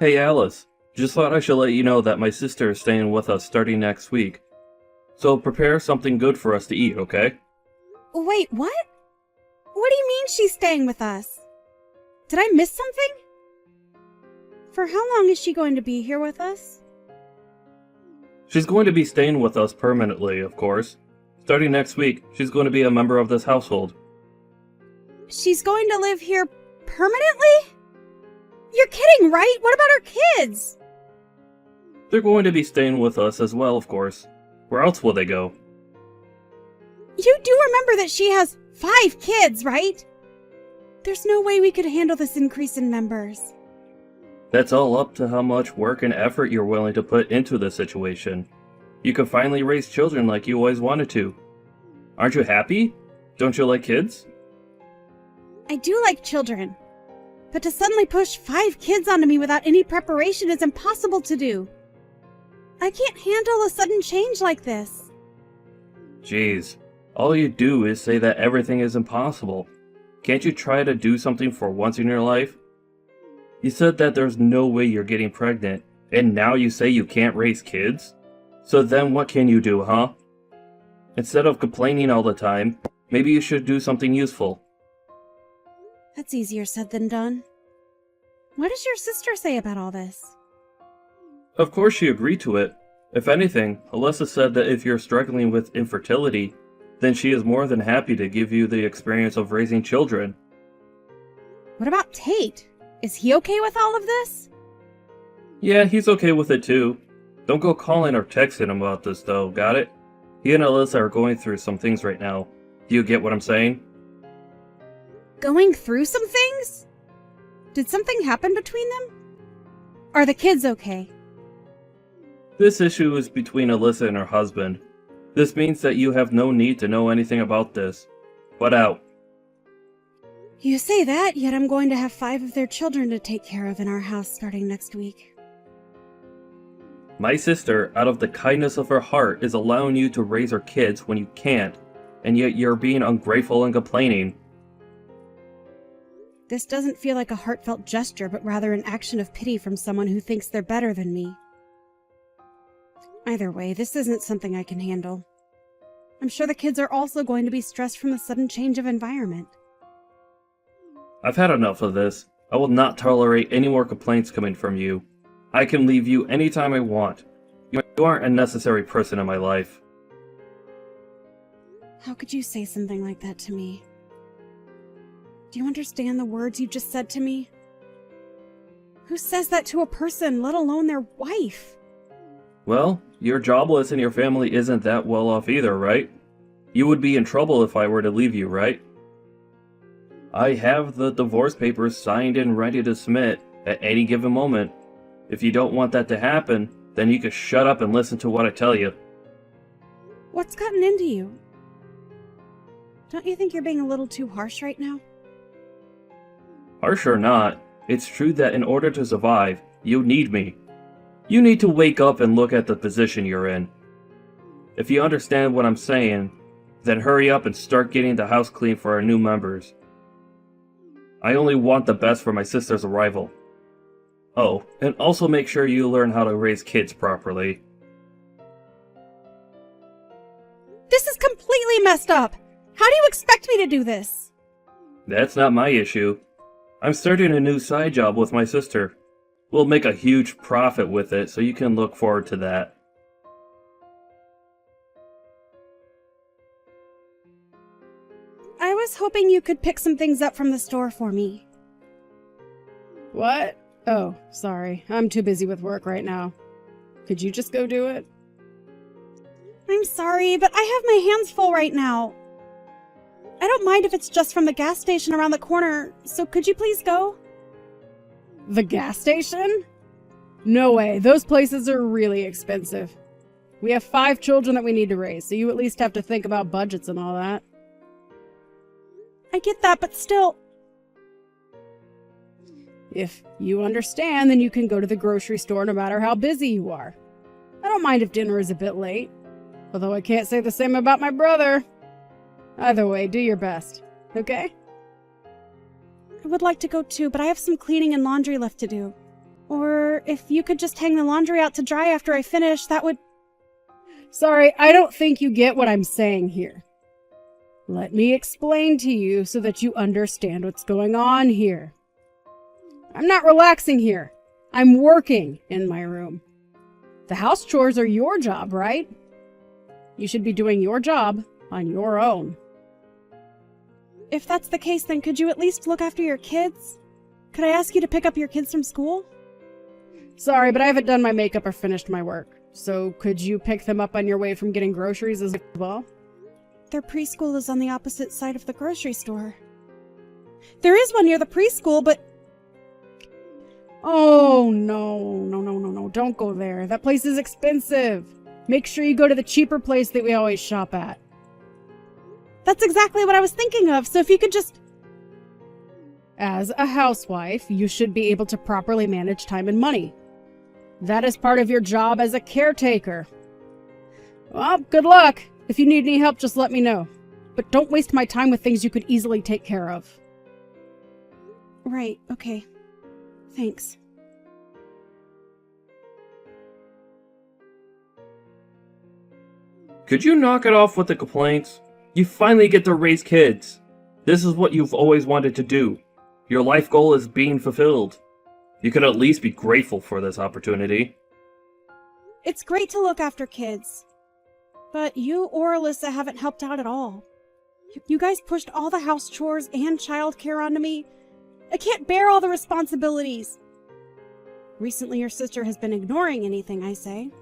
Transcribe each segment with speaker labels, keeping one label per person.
Speaker 1: Hey Alice, just thought I should let you know that my sister is staying with us starting next week. So prepare something good for us to eat, okay?
Speaker 2: Wait, what? What do you mean she's staying with us? Did I miss something? For how long is she going to be here with us?
Speaker 1: She's going to be staying with us permanently, of course. Starting next week, she's going to be a member of this household.
Speaker 2: She's going to live here permanently? You're kidding, right? What about our kids?
Speaker 1: They're going to be staying with us as well, of course. Where else will they go?
Speaker 2: You do remember that she has 5 kids, right? There's no way we could handle this increase in members.
Speaker 1: That's all up to how much work and effort you're willing to put into this situation. You can finally raise children like you always wanted to. Aren't you happy? Don't you like kids?
Speaker 2: I do like children. But to suddenly push 5 kids onto me without any preparation is impossible to do. I can't handle a sudden change like this.
Speaker 1: Jeez, all you do is say that everything is impossible. Can't you try to do something for once in your life? You said that there's no way you're getting pregnant, and now you say you can't raise kids? So then what can you do, huh? Instead of complaining all the time, maybe you should do something useful.
Speaker 2: That's easier said than done. What does your sister say about all this?
Speaker 1: Of course she agreed to it. If anything, Alyssa said that if you're struggling with infertility, then she is more than happy to give you the experience of raising children.
Speaker 2: What about Tate? Is he okay with all of this?
Speaker 1: Yeah, he's okay with it too. Don't go calling or texting him about this though, got it? He and Alyssa are going through some things right now. Do you get what I'm saying?
Speaker 2: Going through some things? Did something happen between them? Are the kids okay?
Speaker 1: This issue is between Alyssa and her husband. This means that you have no need to know anything about this. Butt out.
Speaker 2: You say that, yet I'm going to have 5 of their children to take care of in our house starting next week.
Speaker 1: My sister, out of the kindness of her heart, is allowing you to raise her kids when you can't, and yet you're being ungrateful and complaining.
Speaker 2: This doesn't feel like a heartfelt gesture, but rather an action of pity from someone who thinks they're better than me. Either way, this isn't something I can handle. I'm sure the kids are also going to be stressed from the sudden change of environment.
Speaker 1: I've had enough of this. I will not tolerate any more complaints coming from you. I can leave you anytime I want. You aren't a necessary person in my life.
Speaker 2: How could you say something like that to me? Do you understand the words you just said to me? Who says that to a person, let alone their wife?
Speaker 1: Well, you're jobless and your family isn't that well off either, right? You would be in trouble if I were to leave you, right? I have the divorce papers signed and ready to submit at any given moment. If you don't want that to happen, then you can shut up and listen to what I tell you.
Speaker 2: What's gotten into you? Don't you think you're being a little too harsh right now?
Speaker 1: Harsh or not, it's true that in order to survive, you need me. You need to wake up and look at the position you're in. If you understand what I'm saying, then hurry up and start getting the house clean for our new members. I only want the best for my sister's arrival. Oh, and also make sure you learn how to raise kids properly.
Speaker 2: This is completely messed up! How do you expect me to do this?
Speaker 1: That's not my issue. I'm starting a new side job with my sister. We'll make a huge profit with it, so you can look forward to that.
Speaker 2: I was hoping you could pick some things up from the store for me.
Speaker 3: What? Oh, sorry. I'm too busy with work right now. Could you just go do it?
Speaker 2: I'm sorry, but I have my hands full right now. I don't mind if it's just from the gas station around the corner, so could you please go?
Speaker 3: The gas station? No way. Those places are really expensive. We have 5 children that we need to raise, so you at least have to think about budgets and all that.
Speaker 2: I get that, but still...
Speaker 3: If you understand, then you can go to the grocery store no matter how busy you are. I don't mind if dinner is a bit late, although I can't say the same about my brother. Either way, do your best, okay?
Speaker 2: I would like to go too, but I have some cleaning and laundry left to do. Or if you could just hang the laundry out to dry after I finish, that would...
Speaker 3: Sorry, I don't think you get what I'm saying here. Let me explain to you so that you understand what's going on here. I'm not relaxing here. I'm working in my room. The house chores are your job, right? You should be doing your job on your own.
Speaker 2: If that's the case, then could you at least look after your kids? Could I ask you to pick up your kids from school?
Speaker 3: Sorry, but I haven't done my makeup or finished my work. So could you pick them up on your way from getting groceries as well?
Speaker 2: Their preschool is on the opposite side of the grocery store. There is one near the preschool, but...
Speaker 3: Oh, no, don't go there. That place is expensive. Make sure you go to the cheaper place that we always shop at.
Speaker 2: That's exactly what I was thinking of, so if you could just...
Speaker 3: As a housewife, you should be able to properly manage time and money. That is part of your job as a caretaker. Well, good luck. If you need any help, just let me know. But don't waste my time with things you could easily take care of.
Speaker 2: Right, okay. Thanks.
Speaker 1: Could you knock it off with the complaints? You finally get to raise kids. This is what you've always wanted to do. Your life goal is being fulfilled. You could at least be grateful for this opportunity.
Speaker 2: It's great to look after kids. But you or Alyssa haven't helped out at all. You guys pushed all the house chores and childcare onto me. I can't bear all the responsibilities. Recently, your sister has been ignoring anything I say.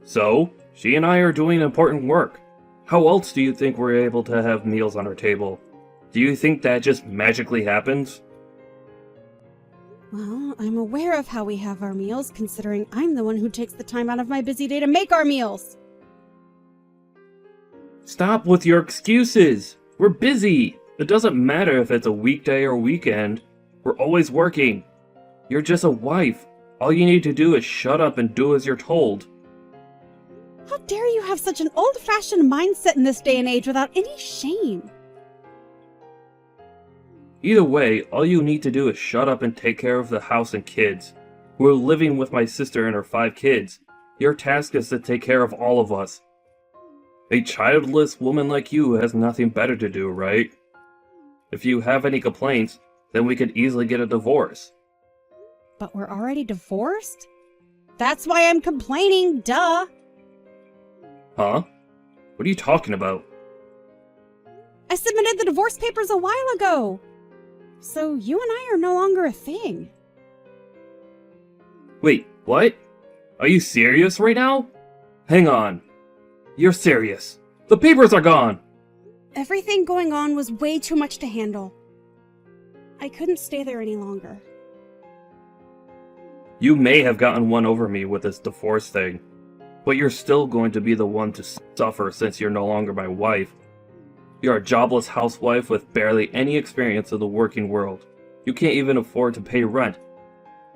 Speaker 1: So, she and I are doing important work. How else do you think we're able to have meals on our table? Do you think that just magically happens?
Speaker 2: Well, I'm aware of how we have our meals, considering I'm the one who takes the time out of my busy day to make our meals.
Speaker 1: Stop with your excuses! We're busy! It doesn't matter if it's a weekday or weekend. We're always working. You're just a wife. All you need to do is shut up and do as you're told.
Speaker 2: How dare you have such an old-fashioned mindset in this day and age without any shame?
Speaker 1: Either way, all you need to do is shut up and take care of the house and kids. We're living with my sister and her 5 kids. Your task is to take care of all of us. A childless woman like you has nothing better to do, right? If you have any complaints, then we could easily get a divorce.
Speaker 2: But we're already divorced? That's why I'm complaining, duh!
Speaker 1: Huh? What are you talking about?
Speaker 2: I submitted the divorce papers a while ago! So you and I are no longer a thing.
Speaker 1: Wait, what? Are you serious right now? Hang on. You're serious. The papers are gone!
Speaker 2: Everything going on was way too much to handle. I couldn't stay there any longer.
Speaker 1: You may have gotten one over me with this divorce thing, but you're still going to be the one to suffer since you're no longer my wife. You're a jobless housewife with barely any experience of the working world. You can't even afford to pay rent.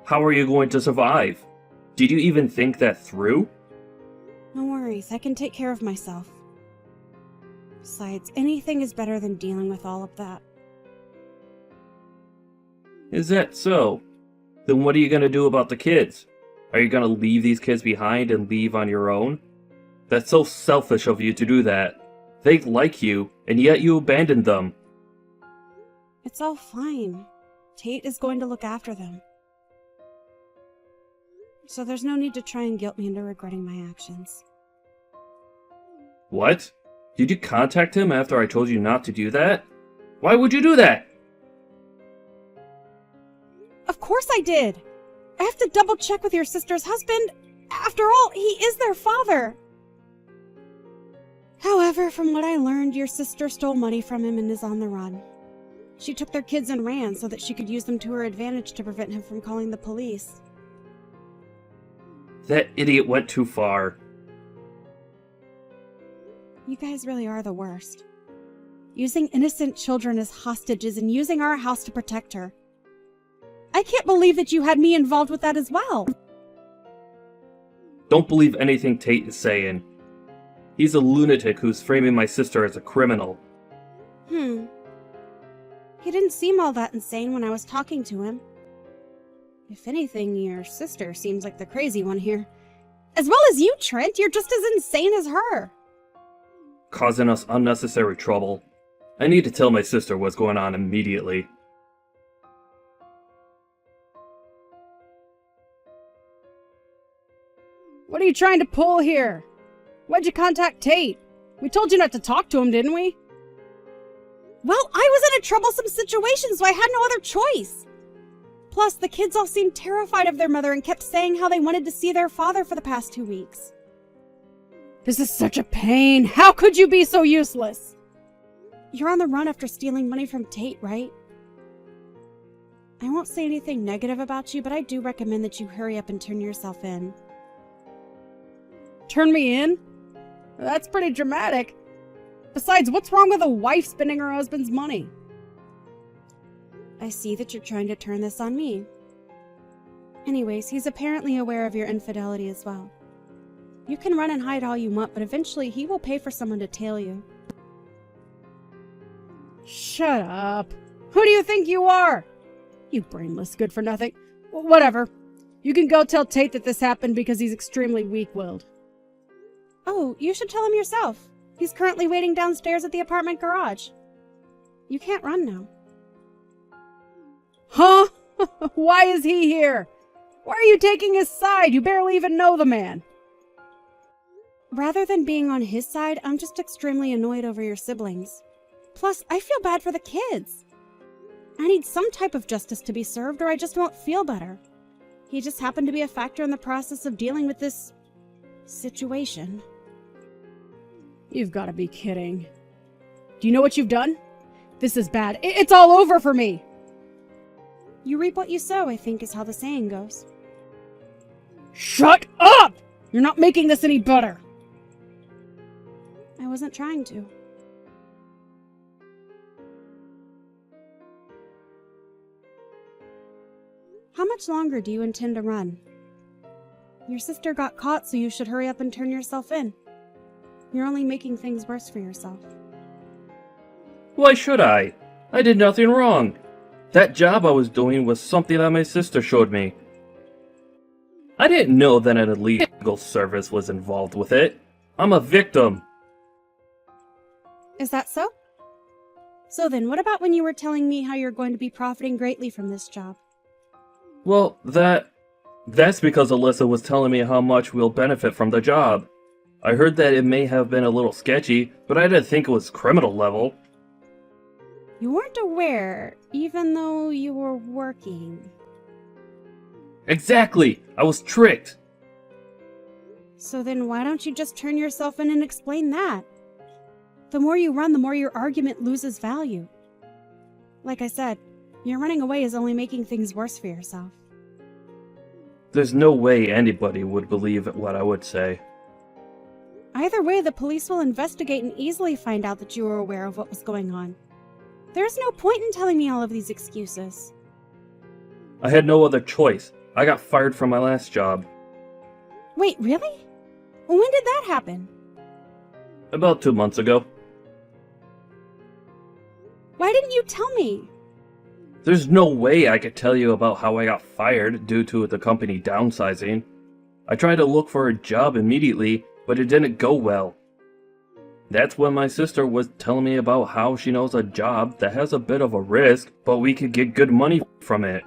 Speaker 1: How are you going to survive? Did you even think that through?
Speaker 2: No worries, I can take care of myself. Besides, anything is better than dealing with all of that.
Speaker 1: Is that so? Then what are you going to do about the kids? Are you going to leave these kids behind and leave on your own? That's so selfish of you to do that. They like you, and yet you abandoned them.
Speaker 2: It's all fine. Tate is going to look after them. So there's no need to try and guilt me into regretting my actions.
Speaker 1: What? Did you contact him after I told you not to do that? Why would you do that?
Speaker 2: Of course I did! I have to double check with your sister's husband. After all, he is their father. However, from what I learned, your sister stole money from him and is on the run. She took their kids and ran so that she could use them to her advantage to prevent him from calling the police.
Speaker 1: That idiot went too far.
Speaker 2: You guys really are the worst. Using innocent children as hostages and using our house to protect her. I can't believe that you had me involved with that as well.
Speaker 1: Don't believe anything Tate is saying. He's a lunatic who's framing my sister as a criminal.
Speaker 2: He didn't seem all that insane when I was talking to him. If anything, your sister seems like the crazy one here. As well as you, Trent, you're just as insane as her.
Speaker 1: Causing us unnecessary trouble. I need to tell my sister what's going on immediately.
Speaker 3: What are you trying to pull here? Why'd you contact Tate? We told you not to talk to him, didn't we?
Speaker 2: Well, I was in a troublesome situation, so I had no other choice. Plus, the kids all seemed terrified of their mother and kept saying how they wanted to see their father for the past 2 weeks.
Speaker 3: This is such a pain. How could you be so useless?
Speaker 2: You're on the run after stealing money from Tate, right? I won't say anything negative about you, but I do recommend that you hurry up and turn yourself in.
Speaker 3: Turn me in? That's pretty dramatic. Besides, what's wrong with a wife spending her husband's money?
Speaker 2: I see that you're trying to turn this on me. Anyways, he's apparently aware of your infidelity as well. You can run and hide all you want, but eventually he will pay for someone to tail you.
Speaker 3: Shut up. Who do you think you are? You brainless good-for-nothing. Whatever. You can go tell Tate that this happened because he's extremely weak-willed.
Speaker 2: Oh, you should tell him yourself. He's currently waiting downstairs at the apartment garage. You can't run now.
Speaker 3: Huh? Why is he here? Why are you taking his side? You barely even know the man.
Speaker 2: Rather than being on his side, I'm just extremely annoyed over your siblings. Plus, I feel bad for the kids. I need some type of justice to be served or I just won't feel better. He just happened to be a factor in the process of dealing with this situation.
Speaker 3: You've got to be kidding. Do you know what you've done? This is bad. It's all over for me.
Speaker 2: You reap what you sow, I think is how the saying goes.
Speaker 3: Shut up! You're not making this any better.
Speaker 2: I wasn't trying to. How much longer do you intend to run? Your sister got caught, so you should hurry up and turn yourself in. You're only making things worse for yourself.
Speaker 1: Why should I? I did nothing wrong. That job I was doing was something that my sister showed me. I didn't know that an illegal service was involved with it. I'm a victim.
Speaker 2: Is that so? So then, what about when you were telling me how you're going to be profiting greatly from this job?
Speaker 1: Well, that's because Alyssa was telling me how much we'll benefit from the job. I heard that it may have been a little sketchy, but I didn't think it was criminal level.
Speaker 2: You weren't aware, even though you were working.
Speaker 1: Exactly! I was tricked!
Speaker 2: So then why don't you just turn yourself in and explain that? The more you run, the more your argument loses value. Like I said, your running away is only making things worse for yourself.
Speaker 1: There's no way anybody would believe what I would say.
Speaker 2: Either way, the police will investigate and easily find out that you were aware of what was going on. There's no point in telling me all of these excuses.
Speaker 1: I had no other choice. I got fired from my last job.
Speaker 2: Wait, really? When did that happen?
Speaker 1: About 2 months ago.
Speaker 2: Why didn't you tell me?
Speaker 1: There's no way I could tell you about how I got fired due to the company downsizing. I tried to look for a job immediately, but it didn't go well. That's when my sister was telling me about how she knows a job that has a bit of a risk, but we could get good money from it.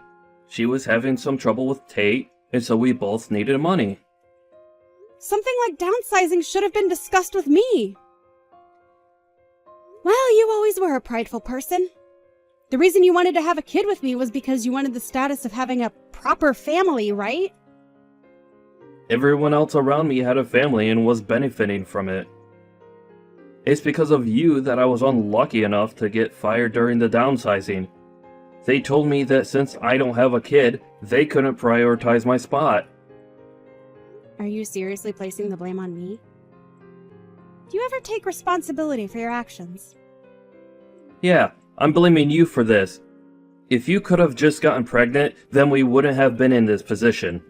Speaker 1: She was having some trouble with Tate, and so we both needed money.
Speaker 2: Something like downsizing should have been discussed with me. Well, you always were a prideful person. The reason you wanted to have a kid with me was because you wanted the status of having a proper family, right?
Speaker 1: Everyone else around me had a family and was benefiting from it. It's because of you that I was unlucky enough to get fired during the downsizing. They told me that since I don't have a kid, they couldn't prioritize my spot.
Speaker 2: Are you seriously placing the blame on me? Do you ever take responsibility for your actions?
Speaker 1: Yeah, I'm blaming you for this. If you could have just gotten pregnant, then we wouldn't have been in this position.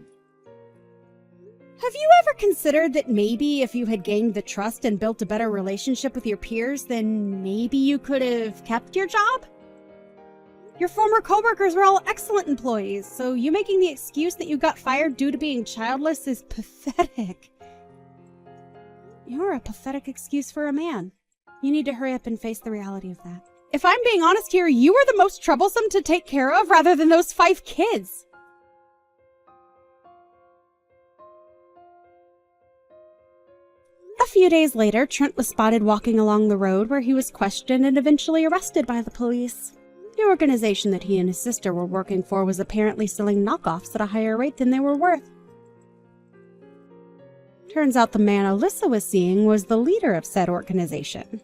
Speaker 2: Have you ever considered that maybe if you had gained the trust and built a better relationship with your peers, then maybe you could have kept your job? Your former coworkers were all excellent employees, so you making the excuse that you got fired due to being childless is pathetic. You're a pathetic excuse for a man. You need to hurry up and face the reality of that. If I'm being honest here, you were the most troublesome to take care of rather than those 5 kids. A few days later, Trent was spotted walking along the road where he was questioned and eventually arrested by the police. The organization that he and his sister were working for was apparently selling knockoffs at a higher rate than they were worth. Turns out the man Alyssa was seeing was the leader of said organization.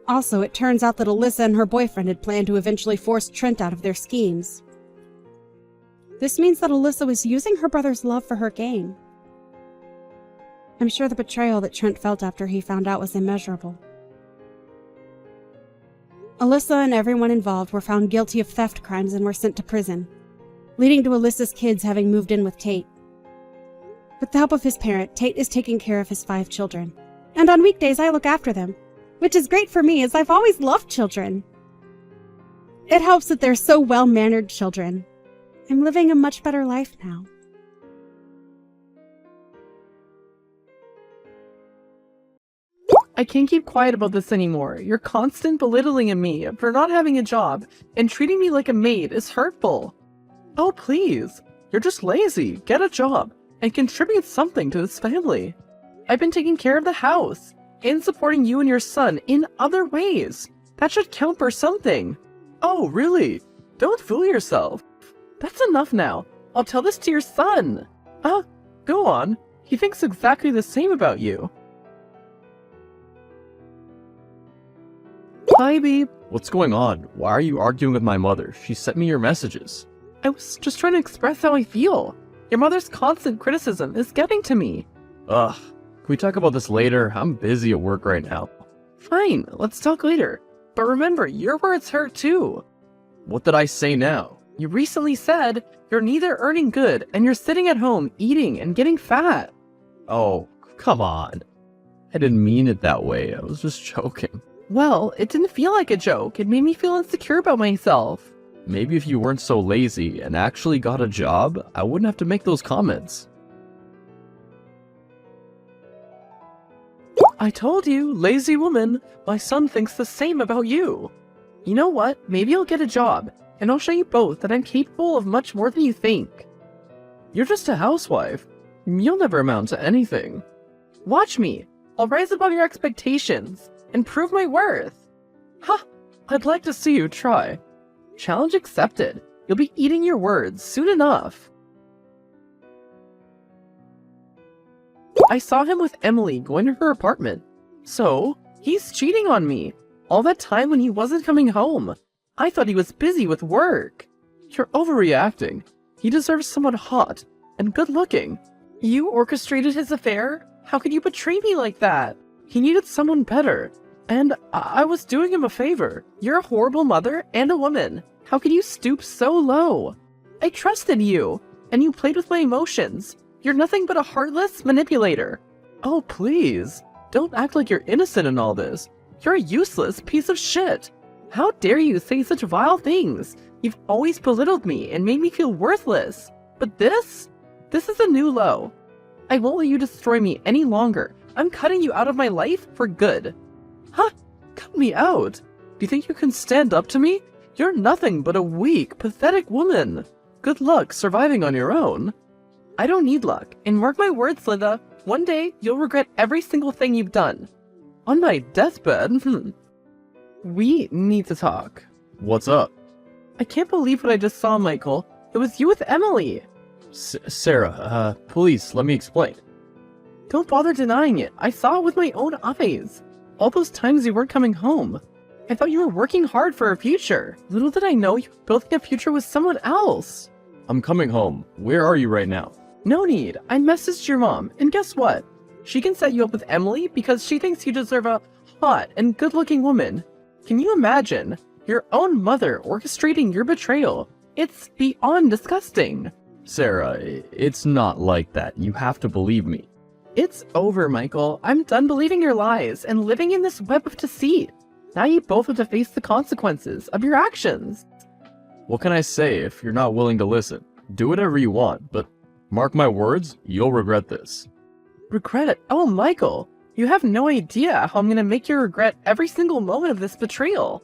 Speaker 2: Also, it turns out that Alyssa and her boyfriend had planned to eventually force Trent out of their schemes. This means that Alyssa was using her brother's love for her gain. I'm sure the betrayal that Trent felt after he found out was immeasurable. Alyssa and everyone involved were found guilty of theft crimes and were sent to prison, leading to Alyssa's kids having moved in with Tate. With the help of his parent, Tate is taking care of his 5 children. And on weekdays, I look after them, which is great for me as I've always loved children. It helps that they're so well-mannered children. I'm living a much better life now.
Speaker 4: I can't keep quiet about this anymore. Your constant belittling of me for not having a job and treating me like a maid is hurtful. Oh, please. You're just lazy. Get a job and contribute something to this family. I've been taking care of the house and supporting you and your son in other ways. That should count for something. Oh, really? Don't fool yourself. That's enough now. I'll tell this to your son. Go on. He thinks exactly the same about you. Hi, babe.
Speaker 5: What's going on? Why are you arguing with my mother? She sent me your messages.
Speaker 4: I was just trying to express how I feel. Your mother's constant criticism is getting to me.
Speaker 5: Ugh. Can we talk about this later? I'm busy at work right now.
Speaker 4: Fine, let's talk later. But remember, your words hurt too.
Speaker 5: What did I say now?
Speaker 4: You recently said you're neither earning good and you're sitting at home eating and getting fat.
Speaker 5: Oh, come on. I didn't mean it that way. I was just joking.
Speaker 4: Well, it didn't feel like a joke. It made me feel insecure about myself.
Speaker 5: Maybe if you weren't so lazy and actually got a job, I wouldn't have to make those comments.
Speaker 4: I told you, lazy woman. My son thinks the same about you. You know what? Maybe I'll get a job, and I'll show you both that I'm capable of much more than you think.
Speaker 5: You're just a housewife. You'll never amount to anything.
Speaker 4: Watch me. I'll rise above your expectations and prove my worth. Ha! I'd like to see you try. Challenge accepted. You'll be eating your words soon enough. I saw him with Emily going to her apartment. So, he's cheating on me. All that time when he wasn't coming home. I thought he was busy with work.
Speaker 5: You're overreacting. He deserves someone hot and good looking.
Speaker 4: You orchestrated his affair? How could you betray me like that?
Speaker 5: He needed someone better. And I was doing him a favor.
Speaker 4: You're a horrible mother and a woman. How could you stoop so low? I trusted you, and you played with my emotions. You're nothing but a heartless manipulator.
Speaker 5: Oh, please. Don't act like you're innocent in all this. You're a useless piece of shit.
Speaker 4: How dare you say such vile things? You've always belittled me and made me feel worthless. But this is a new low. I won't let you destroy me any longer. I'm cutting you out of my life for good.
Speaker 5: Huh? Cut me out? Do you think you can stand up to me? You're nothing but a weak, pathetic woman. Good luck surviving on your own.
Speaker 4: I don't need luck, and mark my words, Linda, one day you'll regret every single thing you've done.
Speaker 5: On my deathbed?
Speaker 4: We need to talk.
Speaker 5: What's up?
Speaker 4: I can't believe what I just saw, Michael. It was you with Emily.
Speaker 5: Sarah, please, let me explain.
Speaker 4: Don't bother denying it. I saw it with my own eyes. All those times you weren't coming home. I thought you were working hard for a future. Little did I know you were building a future with someone else.
Speaker 5: I'm coming home. Where are you right now?
Speaker 4: No need. I messaged your mom, and guess what? She can set you up with Emily because she thinks you deserve a hot and good-looking woman. Can you imagine? Your own mother orchestrating your betrayal. It's beyond disgusting.
Speaker 5: Sarah, it's not like that. You have to believe me.
Speaker 4: It's over, Michael. I'm done believing your lies and living in this web of deceit. Now you both have to face the consequences of your actions.
Speaker 6: What can I say if you're not willing to listen? Do whatever you want, but mark my words, you'll regret this.
Speaker 4: Regret it? Oh, Michael, you have no idea how I'm gonna make you regret every single moment of this betrayal.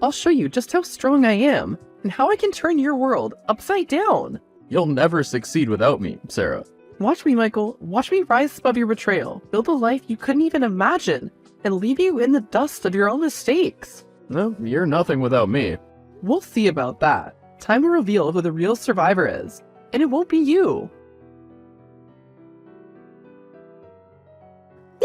Speaker 4: I'll show you just how strong I am, and how I can turn your world upside down.
Speaker 6: You'll never succeed without me, Sarah.
Speaker 4: Watch me, Michael. Watch me rise above your betrayal, build a life you couldn't even imagine, and leave you in the dust of your own mistakes.
Speaker 6: No, you're nothing without me.
Speaker 4: We'll see about that. Time will reveal who the real survivor is, and it won't be you.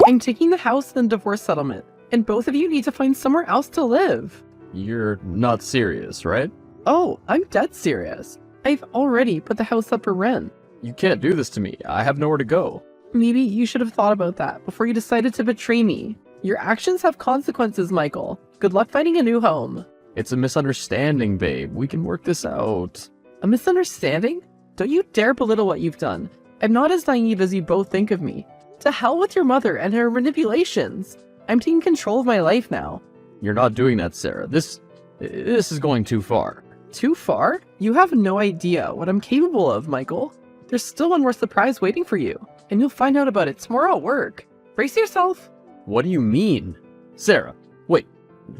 Speaker 4: I'm taking the house in the divorce settlement, and both of you need to find somewhere else to live.
Speaker 6: You're not serious, right?
Speaker 4: Oh, I'm dead serious. I've already put the house up for rent.
Speaker 6: You can't do this to me. I have nowhere to go.
Speaker 4: Maybe you should have thought about that before you decided to betray me. Your actions have consequences, Michael. Good luck finding a new home.
Speaker 6: It's a misunderstanding, babe. We can work this out.
Speaker 4: A misunderstanding? Don't you dare belittle what you've done. I'm not as naive as you both think of me. To hell with your mother and her manipulations. I'm taking control of my life now.
Speaker 6: You're not doing that, Sarah. This is going too far.
Speaker 4: Too far? You have no idea what I'm capable of, Michael. There's still one more surprise waiting for you, and you'll find out about it tomorrow at work. Brace yourself.
Speaker 6: What do you mean? Sarah, wait.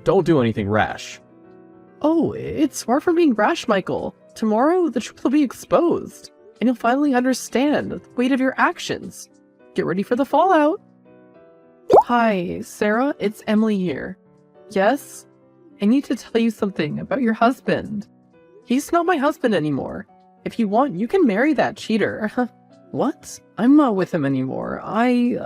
Speaker 6: Don't do anything rash.
Speaker 4: Oh, it's far from being rash, Michael. Tomorrow, the truth will be exposed, and you'll finally understand the weight of your actions. Get ready for the fallout. Hi, Sarah, it's Emily here. Yes? I need to tell you something about your husband. He's not my husband anymore. If you want, you can marry that cheater. What? I'm not with him anymore. I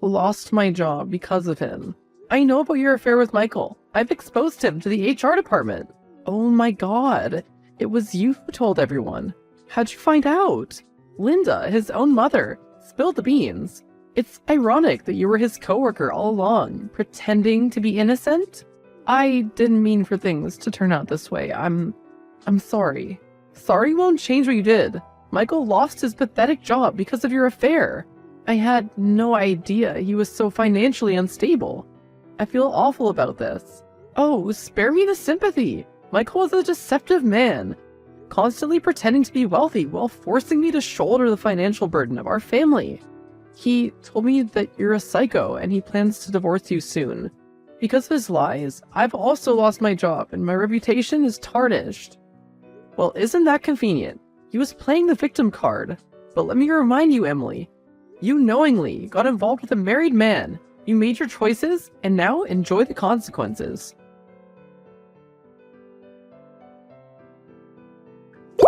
Speaker 4: lost my job because of him. I know about your affair with Michael. I've exposed him to the HR department. Oh my god. It was you who told everyone. How'd you find out? Linda, his own mother, spilled the beans. It's ironic that you were his coworker all along, pretending to be innocent. I didn't mean for things to turn out this way. I'm sorry. Sorry won't change what you did. Michael lost his pathetic job because of your affair. I had no idea he was so financially unstable. I feel awful about this. Oh, spare me the sympathy. Michael was a deceptive man, constantly pretending to be wealthy while forcing me to shoulder the financial burden of our family. He told me that you're a psycho and he plans to divorce you soon. Because of his lies, I've also lost my job and my reputation is tarnished. Well, isn't that convenient? He was playing the victim card. But let me remind you, Emily, you knowingly got involved with a married man. You made your choices, and now enjoy the consequences.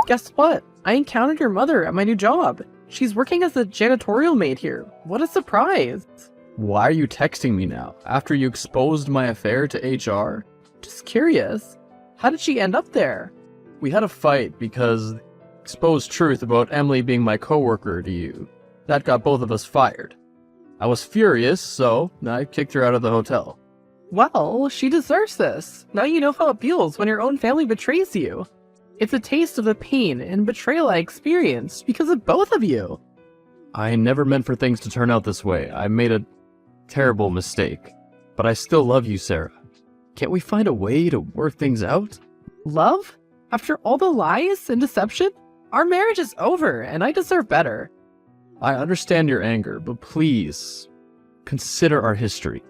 Speaker 4: Guess what? I encountered your mother at my new job. She's working as a janitorial maid here. What a surprise!
Speaker 6: Why are you texting me now, after you exposed my affair to HR?
Speaker 4: Just curious. How did she end up there?
Speaker 6: We had a fight because exposed truth about Emily being my coworker to you. That got both of us fired. I was furious, so I kicked her out of the hotel.
Speaker 4: Well, she deserves this. Now you know how it feels when your own family betrays you. It's a taste of the pain and betrayal I experienced because of both of you.
Speaker 6: I never meant for things to turn out this way. I made a terrible mistake. But I still love you, Sarah. Can't we find a way to work things out?
Speaker 4: Love? After all the lies and deception? Our marriage is over, and I deserve better.
Speaker 6: I understand your anger, but please, consider our history.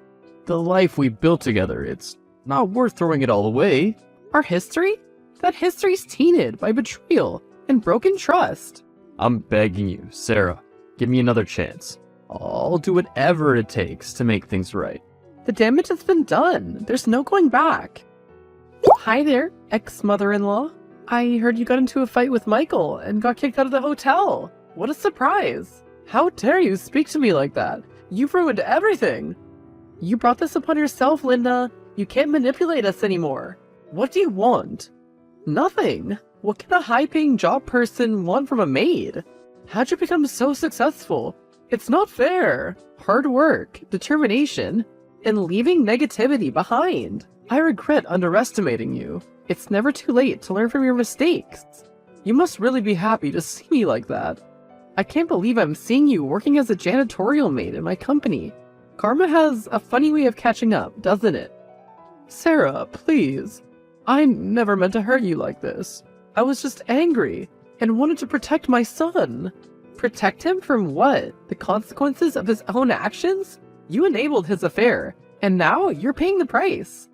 Speaker 6: The life we built together, it's not worth throwing it all away.
Speaker 4: Our history? That history's tainted by betrayal and broken trust.
Speaker 6: I'm begging you, Sarah, give me another chance. I'll do whatever it takes to make things right.
Speaker 4: The damage has been done. There's no going back. Hi there, ex-mother-in-law. I heard you got into a fight with Michael and got kicked out of the hotel. What a surprise. How dare you speak to me like that? You've ruined everything. You brought this upon yourself, Linda. You can't manipulate us anymore. What do you want? Nothing. What can a high-paying job person want from a maid? How'd you become so successful? It's not fair. Hard work, determination, and leaving negativity behind. I regret underestimating you. It's never too late to learn from your mistakes. You must really be happy to see me like that. I can't believe I'm seeing you working as a janitorial maid in my company. Karma has a funny way of catching up, doesn't it?
Speaker 5: Sarah, please. I never meant to hurt you like this. I was just angry and wanted to protect my son. Protect him from what? The consequences of his own actions? You enabled his affair, and now you're paying the price.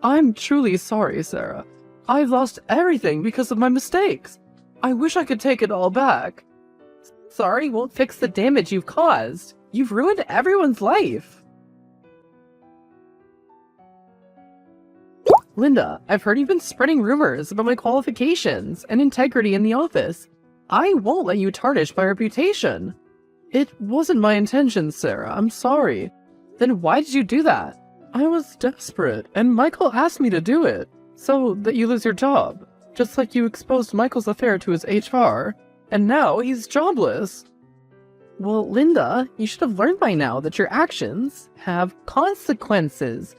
Speaker 5: I'm truly sorry, Sarah. I've lost everything because of my mistakes. I wish I could take it all back. Sorry won't fix the damage you've caused. You've ruined everyone's life. Linda, I've heard you've been spreading rumors about my qualifications and integrity in the office. I won't let you tarnish my reputation. It wasn't my intention, Sarah. I'm sorry. Then why did you do that? I was desperate, and Michael asked me to do it, so that you lose your job. Just like you exposed Michael's affair to his HR, and now he's jobless. Well, Linda, you should have learned by now that your actions have consequences.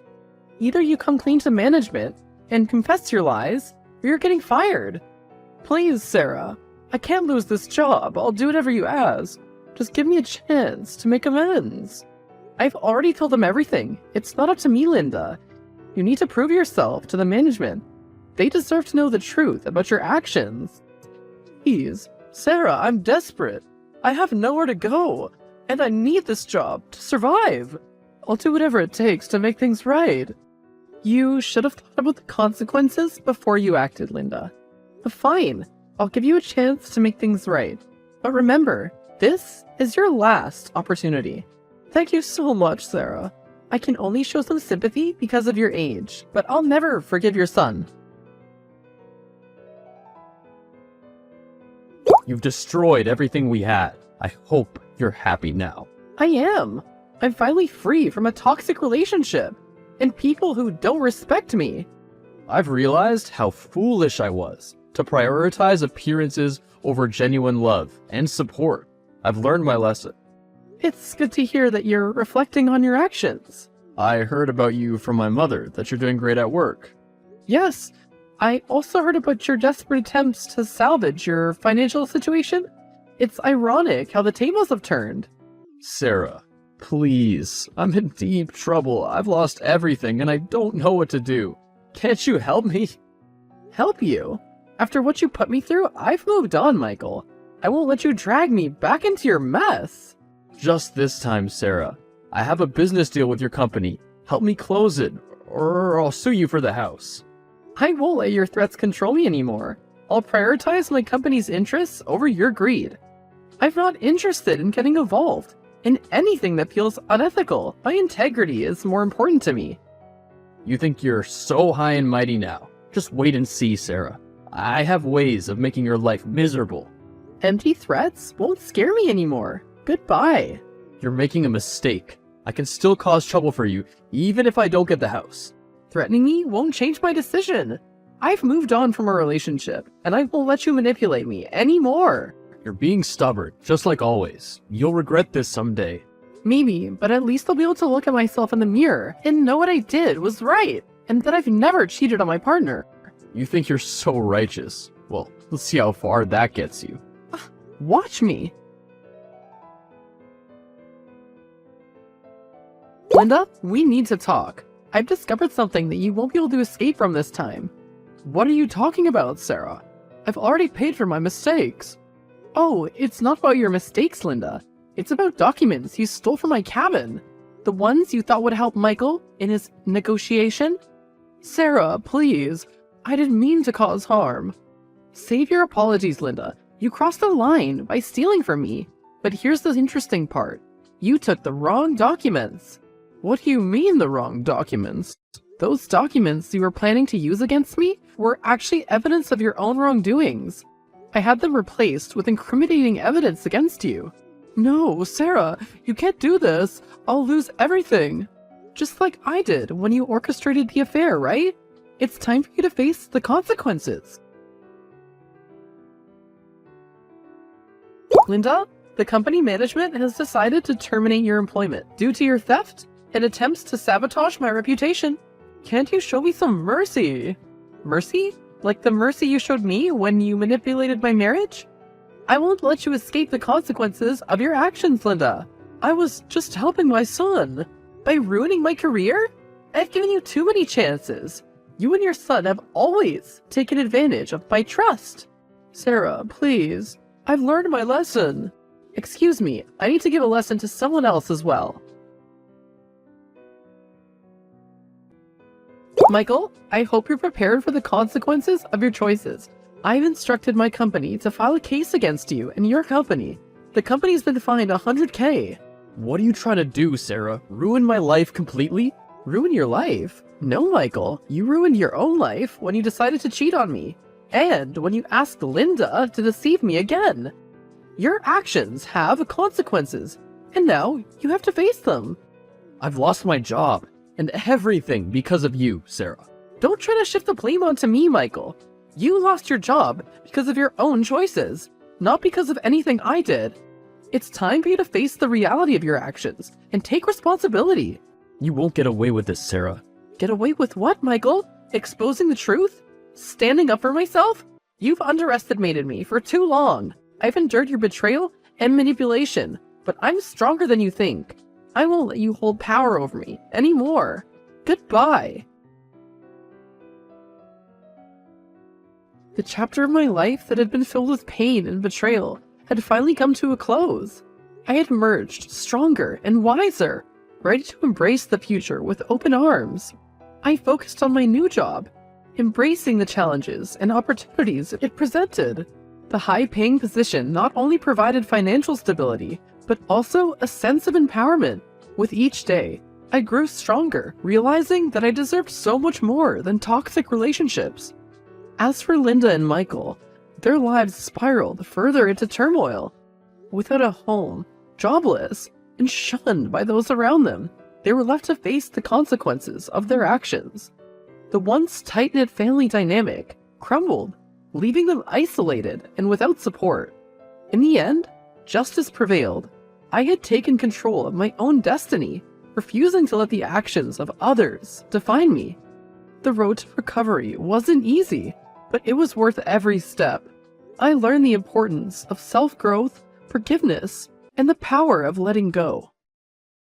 Speaker 5: Either you come clean to management and confess your lies, or you're getting fired. Please, Sarah, I can't lose this job. I'll do whatever you ask. Just give me a chance to make amends. I've already told them everything. It's not up to me, Linda. You need to prove yourself to the management. They deserve to know the truth about your actions. Please, Sarah, I'm desperate. I have nowhere to go, and I need this job to survive. I'll do whatever it takes to make things right. You should have thought about the consequences before you acted, Linda. Fine, I'll give you a chance to make things right. But remember, this is your last opportunity. Thank you so much, Sarah. I can only show some sympathy because of your age, but I'll never forgive your son.
Speaker 6: You've destroyed everything we had. I hope you're happy now.
Speaker 5: I am. I'm finally free from a toxic relationship and people who don't respect me.
Speaker 6: I've realized how foolish I was to prioritize appearances over genuine love and support. I've learned my lesson.
Speaker 5: It's good to hear that you're reflecting on your actions.
Speaker 6: I heard about you from my mother, that you're doing great at work.
Speaker 5: Yes, I also heard about your desperate attempts to salvage your financial situation. It's ironic how the tables have turned.
Speaker 6: Sarah, please, I'm in deep trouble. I've lost everything and I don't know what to do. Can't you help me?
Speaker 5: Help you? After what you put me through, I've moved on, Michael. I won't let you drag me back into your mess.
Speaker 6: Just this time, Sarah. I have a business deal with your company. Help me close it, or I'll sue you for the house.
Speaker 5: I won't let your threats control me anymore. I'll prioritize my company's interests over your greed. I'm not interested in getting involved in anything that feels unethical. My integrity is more important to me.
Speaker 6: You think you're so high and mighty now. Just wait and see, Sarah. I have ways of making your life miserable.
Speaker 5: Empty threats won't scare me anymore. Goodbye.
Speaker 6: You're making a mistake. I can still cause trouble for you, even if I don't get the house.
Speaker 5: Threatening me won't change my decision. I've moved on from a relationship, and I won't let you manipulate me anymore.
Speaker 6: You're being stubborn, just like always. You'll regret this someday.
Speaker 5: Maybe, but at least I'll be able to look at myself in the mirror and know what I did was right, and that I've never cheated on my partner.
Speaker 6: You think you're so righteous. Well, let's see how far that gets you.
Speaker 5: Watch me. Linda, we need to talk. I've discovered something that you won't be able to escape from this time.
Speaker 6: What are you talking about, Sarah?
Speaker 5: I've already paid for my mistakes. Oh, it's not about your mistakes, Linda. It's about documents you stole from my cabin. The ones you thought would help Michael in his negotiation. Sarah, please. I didn't mean to cause harm. Save your apologies, Linda. You crossed the line by stealing from me. But here's the interesting part. You took the wrong documents. What do you mean the wrong documents? Those documents you were planning to use against me were actually evidence of your own wrongdoings. I had them replaced with incriminating evidence against you. No, Sarah, you can't do this. I'll lose everything. Just like I did when you orchestrated the affair, right? It's time for you to face the consequences. Linda, the company management has decided to terminate your employment due to your theft and attempts to sabotage my reputation. Can't you show me some mercy? Mercy? Like the mercy you showed me when you manipulated my marriage? I won't let you escape the consequences of your actions, Linda. I was just helping my son. By ruining my career? I've given you too many chances. You and your son have always taken advantage of my trust. Sarah, please. I've learned my lesson. Excuse me, I need to give a lesson to someone else as well. Michael, I hope you're prepared for the consequences of your choices. I've instructed my company to file a case against you and your company. The company's been fined $100K.
Speaker 6: What are you trying to do, Sarah? Ruin my life completely?
Speaker 5: Ruin your life? No, Michael. You ruined your own life when you decided to cheat on me. And when you asked Linda to deceive me again. Your actions have consequences, and now you have to face them.
Speaker 6: I've lost my job and everything because of you, Sarah.
Speaker 5: Don't try to shift the blame onto me, Michael. You lost your job because of your own choices, not because of anything I did. It's time for you to face the reality of your actions and take responsibility.
Speaker 6: You won't get away with this, Sarah.
Speaker 5: Get away with what, Michael? Exposing the truth? Standing up for myself? You've underestimated me for too long. I've endured your betrayal and manipulation, but I'm stronger than you think. I won't let you hold power over me anymore. Goodbye. The chapter of my life that had been filled with pain and betrayal had finally come to a close. I had emerged stronger and wiser, ready to embrace the future with open arms. I focused on my new job, embracing the challenges and opportunities it presented. The high-paying position not only provided financial stability, but also a sense of empowerment. With each day, I grew stronger, realizing that I deserved so much more than toxic relationships. As for Linda and Michael, their lives spiraled further into turmoil. Without a home, jobless, and shunned by those around them, they were left to face the consequences of their actions. The once tight-knit family dynamic crumbled, leaving them isolated and without support. In the end, justice prevailed. I had taken control of my own destiny, refusing to let the actions of others define me. The road to recovery wasn't easy, but it was worth every step. I learned the importance of self-growth, forgiveness, and the power of letting go.